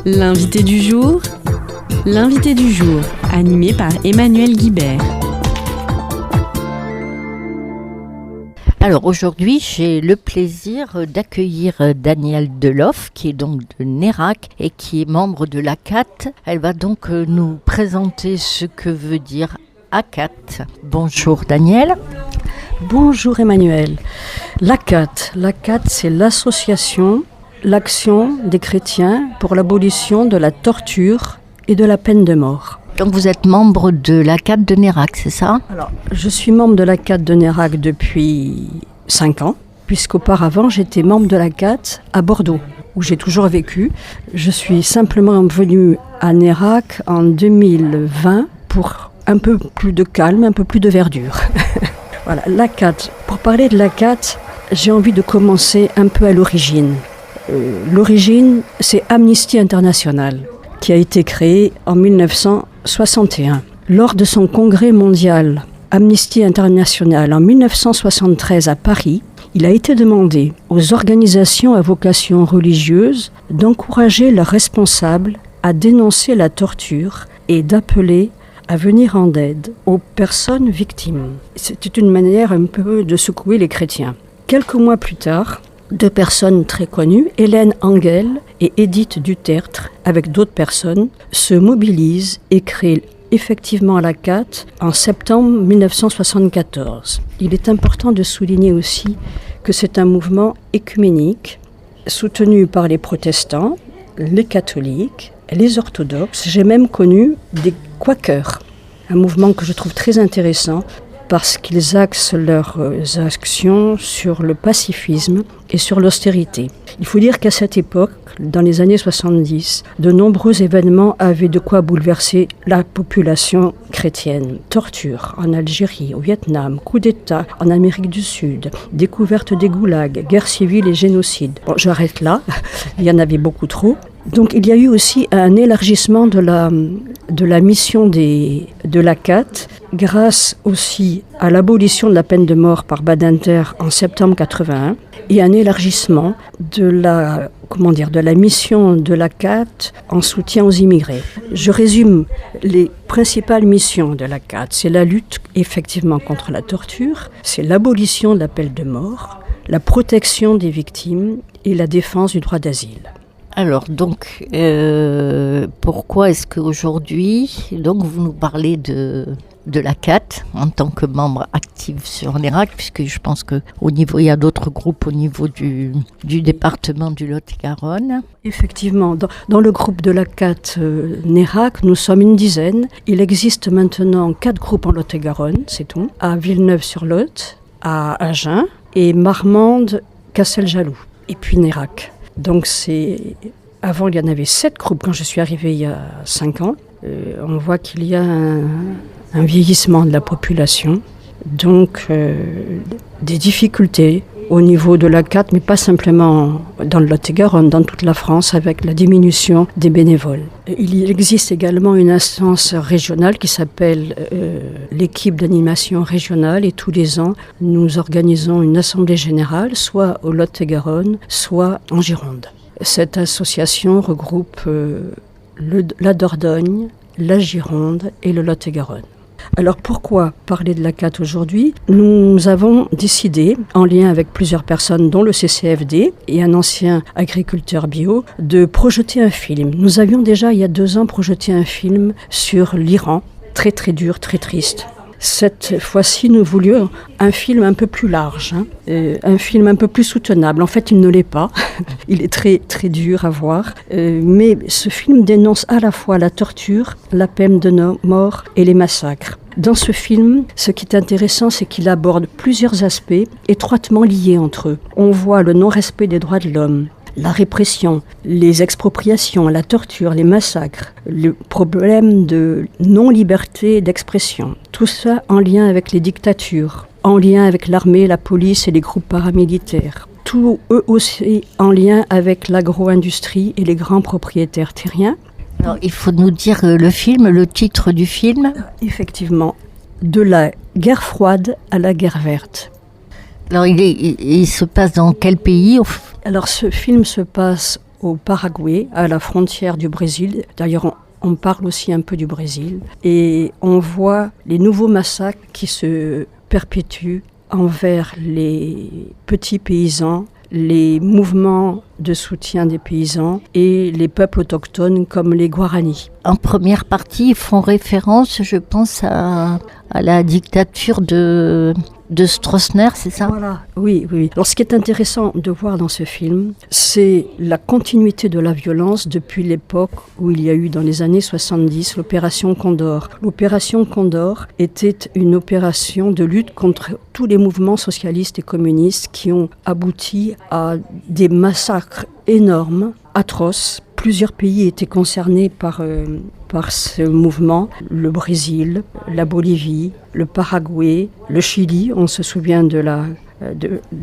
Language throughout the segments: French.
L'invité du jour, animé par Emmanuel Guibert. Alors aujourd'hui, j'ai le plaisir d'accueillir Danielle Deloff, qui est donc de Nérac et qui est membre de l'ACAT. Elle va donc nous présenter ce que veut dire ACAT. Bonjour Danielle. Bonjour Emmanuel. L'ACAT, c'est l'association, l'action des chrétiens pour l'abolition de la torture et de la peine de mort. Donc vous êtes membre de l'ACAT de Nérac, c'est ça ? Alors, je suis membre de l'ACAT de Nérac depuis 5 ans, puisqu'auparavant j'étais membre de l'ACAT à Bordeaux, où j'ai toujours vécu. Je suis simplement venue à Nérac en 2020 pour un peu plus de calme, un peu plus de verdure. Voilà, l'ACAT. Pour parler de l'ACAT, j'ai envie de commencer un peu à l'origine. L'origine, c'est Amnesty International, qui a été créé en 1961. Lors de son congrès mondial Amnesty International en 1973 à Paris, il a été demandé aux organisations à vocation religieuse d'encourager leurs responsables à dénoncer la torture et d'appeler à venir en aide aux personnes victimes. C'était une manière un peu de secouer les chrétiens. Quelques mois plus tard, 2 personnes très connues, Hélène Engel et Edith Dutertre, avec d'autres personnes, se mobilisent et créent effectivement l'ACAT en septembre 1974. Il est important de souligner aussi que c'est un mouvement œcuménique soutenu par les protestants, les catholiques, les orthodoxes. J'ai même connu des quakers, un mouvement que je trouve très intéressant parce qu'ils axent leurs actions sur le pacifisme et sur l'austérité. Il faut dire qu'à cette époque, dans les années 70, de nombreux événements avaient de quoi bouleverser la population chrétienne. Torture en Algérie, au Vietnam, coup d'État en Amérique du Sud, découverte des goulags, guerre civile et génocide. Bon, j'arrête là, il y en avait beaucoup trop. Donc il y a eu aussi un élargissement de la mission de l'ACAT grâce aussi à l'abolition de la peine de mort par Badinter en septembre 81 et un élargissement de la mission de l'ACAT en soutien aux immigrés. Je résume les principales missions de l'ACAT. C'est la lutte effectivement contre la torture, c'est l'abolition de la peine de mort, la protection des victimes et la défense du droit d'asile. Alors donc, pourquoi est-ce qu'aujourd'hui, donc vous nous parlez de l'ACAT en tant que membre actif sur Nérac, puisque je pense qu'au niveau, il y a d'autres groupes au niveau du département du Lot-et-Garonne. Effectivement, dans le groupe de l'ACAT Nérac, nous sommes une dizaine. Il existe maintenant 4 groupes en Lot-et-Garonne, c'est tout, à Villeneuve-sur-Lot, à Agen et Marmande, Casteljaloux, et puis Nérac. Donc avant il y en avait 7 groupes quand je suis arrivée il y a 5 ans. On voit qu'il y a un vieillissement de la population, donc des difficultés au niveau de l'ACAT, mais pas simplement dans le Lot-et-Garonne, dans toute la France, avec la diminution des bénévoles. Il existe également une instance régionale qui s'appelle l'équipe d'animation régionale, et tous les ans, nous organisons une assemblée générale, soit au Lot-et-Garonne, soit en Gironde. Cette association regroupe la Dordogne, la Gironde et le Lot-et-Garonne. Alors pourquoi parler de l'ACAT aujourd'hui ? Nous avons décidé, en lien avec plusieurs personnes dont le CCFD et un ancien agriculteur bio, de projeter un film. Nous avions déjà il y a 2 ans projeté un film sur l'Iran, très très dur, très triste. Cette fois-ci, nous voulions un film un peu plus large, un film un peu plus soutenable. En fait, il ne l'est pas. Il est très, très dur à voir. Mais ce film dénonce à la fois la torture, la peine de mort et les massacres. Dans ce film, ce qui est intéressant, c'est qu'il aborde plusieurs aspects étroitement liés entre eux. On voit le non-respect des droits de l'homme, la répression, les expropriations, la torture, les massacres, le problème de non-liberté d'expression. Tout ça en lien avec les dictatures, en lien avec l'armée, la police et les groupes paramilitaires. Tout eux aussi en lien avec l'agro-industrie et les grands propriétaires terriens. Alors, il faut nous dire le titre du film. Effectivement, de la guerre froide à la guerre verte. Alors, il se passe dans quel pays ? Alors, ce film se passe au Paraguay, à la frontière du Brésil. D'ailleurs, on parle aussi un peu du Brésil. Et on voit les nouveaux massacres qui se perpétuent envers les petits paysans, les mouvements de soutien des paysans et les peuples autochtones comme les Guaranis. En première partie, ils font référence, je pense, à la dictature de Stroessner, c'est ça ? Voilà, oui. Alors ce qui est intéressant de voir dans ce film, c'est la continuité de la violence depuis l'époque où il y a eu dans les années 70 l'opération Condor. L'opération Condor était une opération de lutte contre tous les mouvements socialistes et communistes qui ont abouti à des massacres énormes, atroces. Plusieurs pays étaient concernés par ce mouvement, le Brésil, la Bolivie, le Paraguay, le Chili, on se souvient de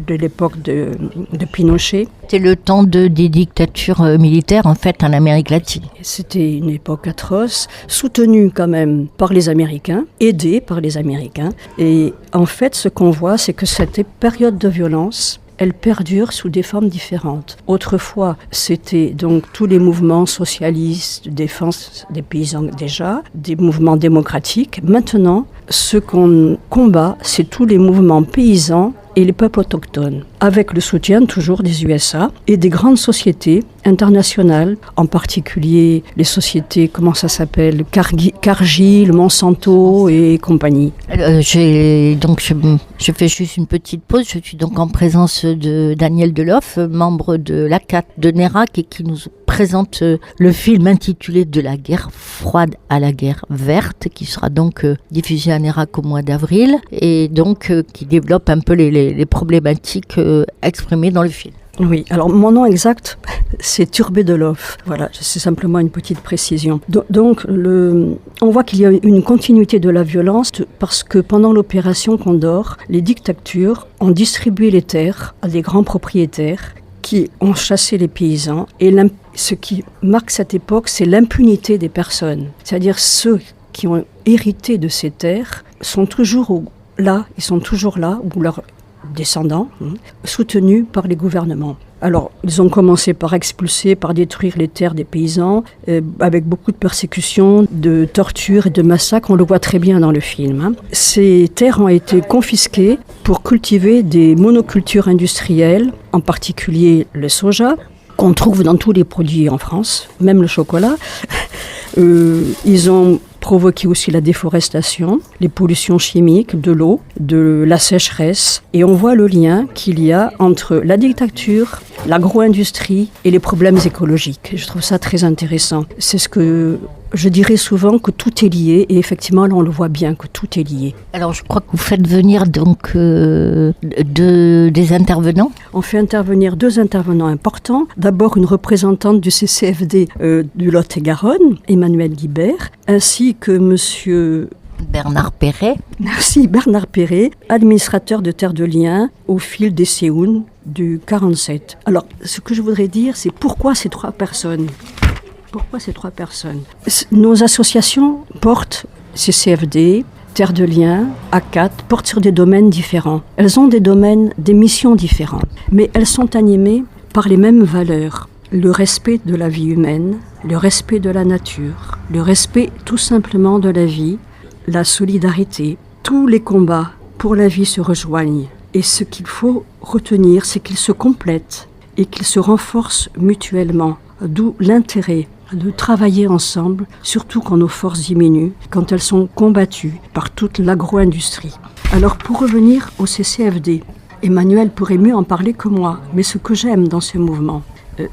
l'époque de Pinochet. C'était le temps des dictatures militaires en fait en Amérique latine. C'était une époque atroce, soutenue quand même par les Américains, aidée par les Américains. Et en fait, ce qu'on voit, c'est que cette période de violence, elle perdure sous des formes différentes. Autrefois, c'était donc tous les mouvements socialistes, de défense des paysans déjà, des mouvements démocratiques. Maintenant, ce qu'on combat, c'est tous les mouvements paysans et les peuples autochtones, avec le soutien toujours des USA et des grandes sociétés internationales, en particulier les sociétés, comment ça s'appelle, Cargill, Monsanto et compagnie. Je fais juste une petite pause. Je suis donc en présence de Daniel Deloff, membre de l'ACAT de Nérac, et qui nous présente le film intitulé De la guerre froide à la guerre verte, qui sera donc diffusé à Nérac au mois d'avril, et donc qui développe un peu les problématiques exprimées dans le film. Oui, alors mon nom exact, c'est Turbé Deloff. Voilà, c'est simplement une petite précision. Donc, on voit qu'il y a une continuité de la violence parce que pendant l'opération Condor, les dictatures ont distribué les terres à des grands propriétaires qui ont chassé les paysans. Et ce qui marque cette époque, c'est l'impunité des personnes. C'est-à-dire ceux qui ont hérité de ces terres sont toujours là, ou leurs descendants, soutenus par les gouvernements. Alors, ils ont commencé par expulser, par détruire les terres des paysans, avec beaucoup de persécutions, de tortures et de massacres. On le voit très bien dans le film. Ces terres ont été confisquées pour cultiver des monocultures industrielles, en particulier le soja, qu'on trouve dans tous les produits en France, même le chocolat. Ils ont provoqué aussi la déforestation, les pollutions chimiques, de l'eau, de la sécheresse. Et on voit le lien qu'il y a entre la dictature, l'agro-industrie et les problèmes écologiques. Je trouve ça très intéressant. C'est ce que je dirais souvent, que tout est lié. Et effectivement, là, on le voit bien, que tout est lié. Alors, je crois que vous faites venir donc des intervenants. On fait intervenir 2 intervenants importants. D'abord, une représentante du CCFD du Lot-et-Garonne, Emmanuel Guibert, ainsi que monsieur Bernard Perret. Merci, Bernard Perret, administrateur de Terre de Liens au fil des Séounes du 47. Alors, ce que je voudrais dire, c'est pourquoi ces 3 personnes ? Pourquoi ces 3 personnes ? Nos associations portent CCFD, Terre de Liens, ACAT, portent sur des domaines différents. Elles ont des domaines, des missions différentes, mais elles sont animées par les mêmes valeurs. Le respect de la vie humaine, le respect de la nature, le respect tout simplement de la vie, la solidarité. Tous les combats pour la vie se rejoignent. Et ce qu'il faut retenir, c'est qu'ils se complètent et qu'ils se renforcent mutuellement. D'où l'intérêt de travailler ensemble, surtout quand nos forces diminuent, quand elles sont combattues par toute l'agro-industrie. Alors pour revenir au CCFD, Emmanuel pourrait mieux en parler que moi, mais ce que j'aime dans ce mouvement,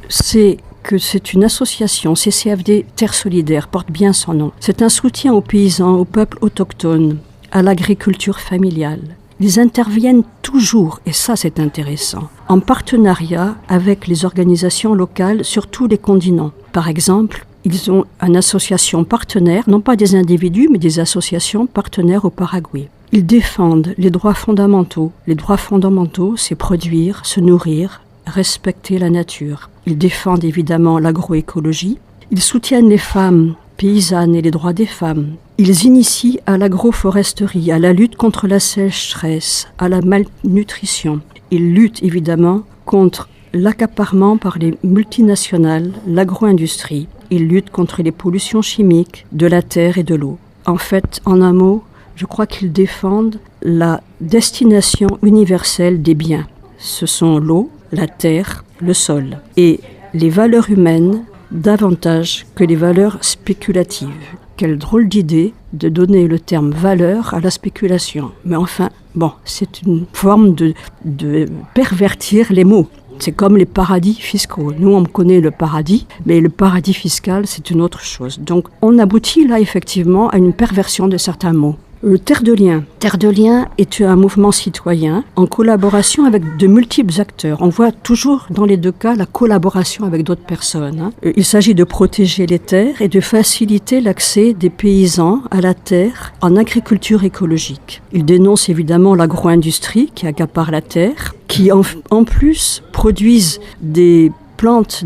c'est que c'est une association, CCFD Terre Solidaire, porte bien son nom. C'est un soutien aux paysans, aux peuples autochtones, à l'agriculture familiale. Ils interviennent toujours, et ça c'est intéressant, en partenariat avec les organisations locales sur tous les continents. Par exemple, ils ont une association partenaire, non pas des individus, mais des associations partenaires au Paraguay. Ils défendent les droits fondamentaux. Les droits fondamentaux, c'est produire, se nourrir, respecter la nature. Ils défendent évidemment l'agroécologie. Ils soutiennent les femmes paysannes et les droits des femmes. Ils initient à l'agroforesterie, à la lutte contre la sécheresse, à la malnutrition. Ils luttent évidemment contre l'accaparement par les multinationales, l'agro-industrie. Ils luttent contre les pollutions chimiques de la terre et de l'eau. En fait, en un mot, je crois qu'ils défendent la destination universelle des biens. Ce sont l'eau, la terre, le sol et les valeurs humaines davantage que les valeurs spéculatives. Quelle drôle d'idée de donner le terme valeur à la spéculation. Mais enfin, bon, c'est une forme de pervertir les mots. C'est comme les paradis fiscaux. Nous, on connaît le paradis, mais le paradis fiscal, c'est une autre chose. Donc, on aboutit là, effectivement, à une perversion de certains mots. Terre de Liens. Terre de Liens est un mouvement citoyen en collaboration avec de multiples acteurs. On voit toujours dans les deux cas la collaboration avec d'autres personnes. Il s'agit de protéger les terres et de faciliter l'accès des paysans à la terre en agriculture écologique. Il dénonce évidemment l'agro-industrie qui accapare la terre, qui en plus produisent des plantes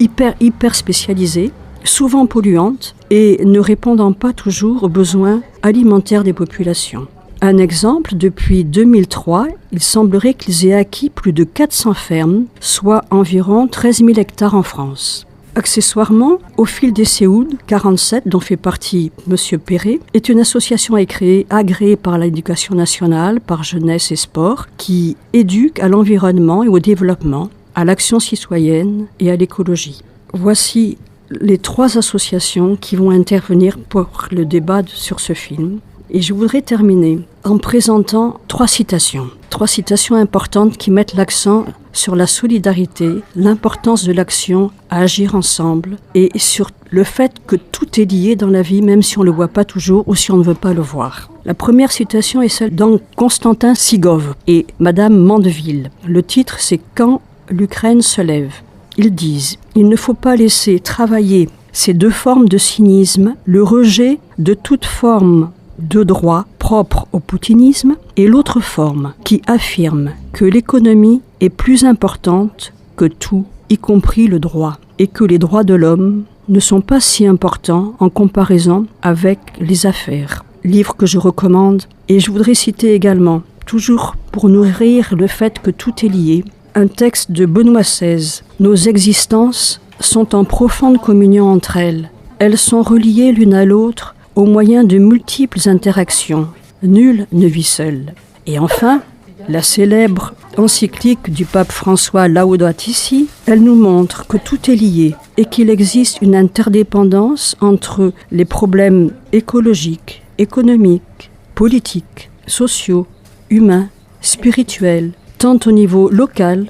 hyper spécialisées, souvent polluantes et ne répondant pas toujours aux besoins alimentaires des populations. Un exemple, depuis 2003, il semblerait qu'ils aient acquis plus de 400 fermes, soit environ 13 000 hectares en France. Accessoirement, Au fil des Séoudes 47, dont fait partie M. Perret, est une association agréée par l'Éducation nationale, par Jeunesse et Sport, qui éduque à l'environnement et au développement, à l'action citoyenne et à l'écologie. Voici les 3 associations qui vont intervenir pour le débat sur ce film. Et je voudrais terminer en présentant 3 citations. 3 citations importantes qui mettent l'accent sur la solidarité, l'importance de l'action à agir ensemble et sur le fait que tout est lié dans la vie, même si on ne le voit pas toujours ou si on ne veut pas le voir. La première citation est celle d'Anne Constantin Sigov et Madame Mandeville. Le titre, c'est « Quand l'Ukraine se lève ». Ils disent « Il ne faut pas laisser travailler ces 2 formes de cynisme, le rejet de toute forme de droit propre au poutinisme et l'autre forme qui affirme que l'économie est plus importante que tout, y compris le droit, et que les droits de l'homme ne sont pas si importants en comparaison avec les affaires. » Livre que je recommande. Et je voudrais citer également, toujours pour nourrir le fait que tout est lié, un texte de Benoît XVI. Nos existences sont en profonde communion entre elles. Elles sont reliées l'une à l'autre au moyen de multiples interactions. Nul ne vit seul. Et enfin, la célèbre encyclique du pape François Laudato Si, elle nous montre que tout est lié et qu'il existe une interdépendance entre les problèmes écologiques, économiques, politiques, sociaux, humains, spirituels, tant au niveau local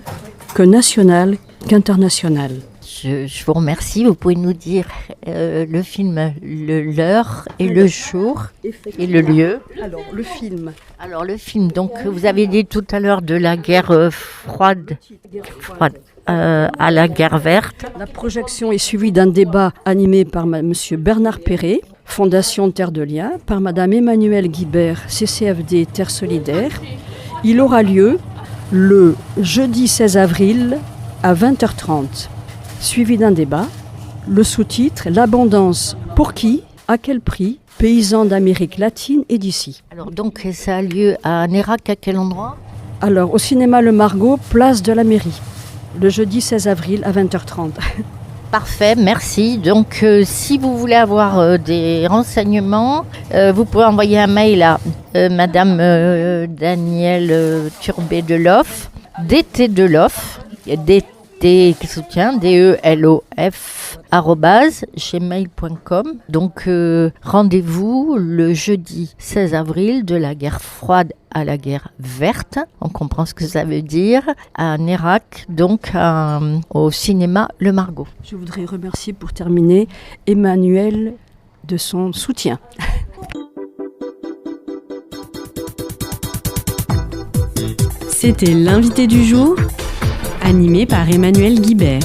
que national qu'international. Je vous remercie. Vous pouvez nous dire le film, l'heure et le jour et le lieu. Alors le film, donc vous avez dit tout à l'heure de la guerre froide à la guerre verte. La projection est suivie d'un débat animé par M. Bernard Perret, Fondation Terre de Liens, par Mme Emmanuelle Guibert, CCFD Terre Solidaire. Il aura lieu le jeudi 16 avril à 20h30, suivi d'un débat. Le sous-titre « L'abondance, pour qui ? À quel prix ? Paysans d'Amérique latine et d'ici ». Alors donc ça a lieu à Nérac, à quel endroit ? Alors au cinéma Le Margot, place de la mairie, le jeudi 16 avril à 20h30. Parfait, merci. Donc si vous voulez avoir des renseignements, vous pouvez envoyer un mail à Madame Danielle Turbet-Deloff, DT Deloff, DELOF @gmail.com. Donc rendez-vous le jeudi 16 avril de la guerre froide à la guerre verte. On comprend ce que ça veut dire. À Nérac, donc au cinéma Le Margot. Je voudrais remercier pour terminer Emmanuel de son soutien. C'était l'invité du jour, animé par Emmanuelle Guibert.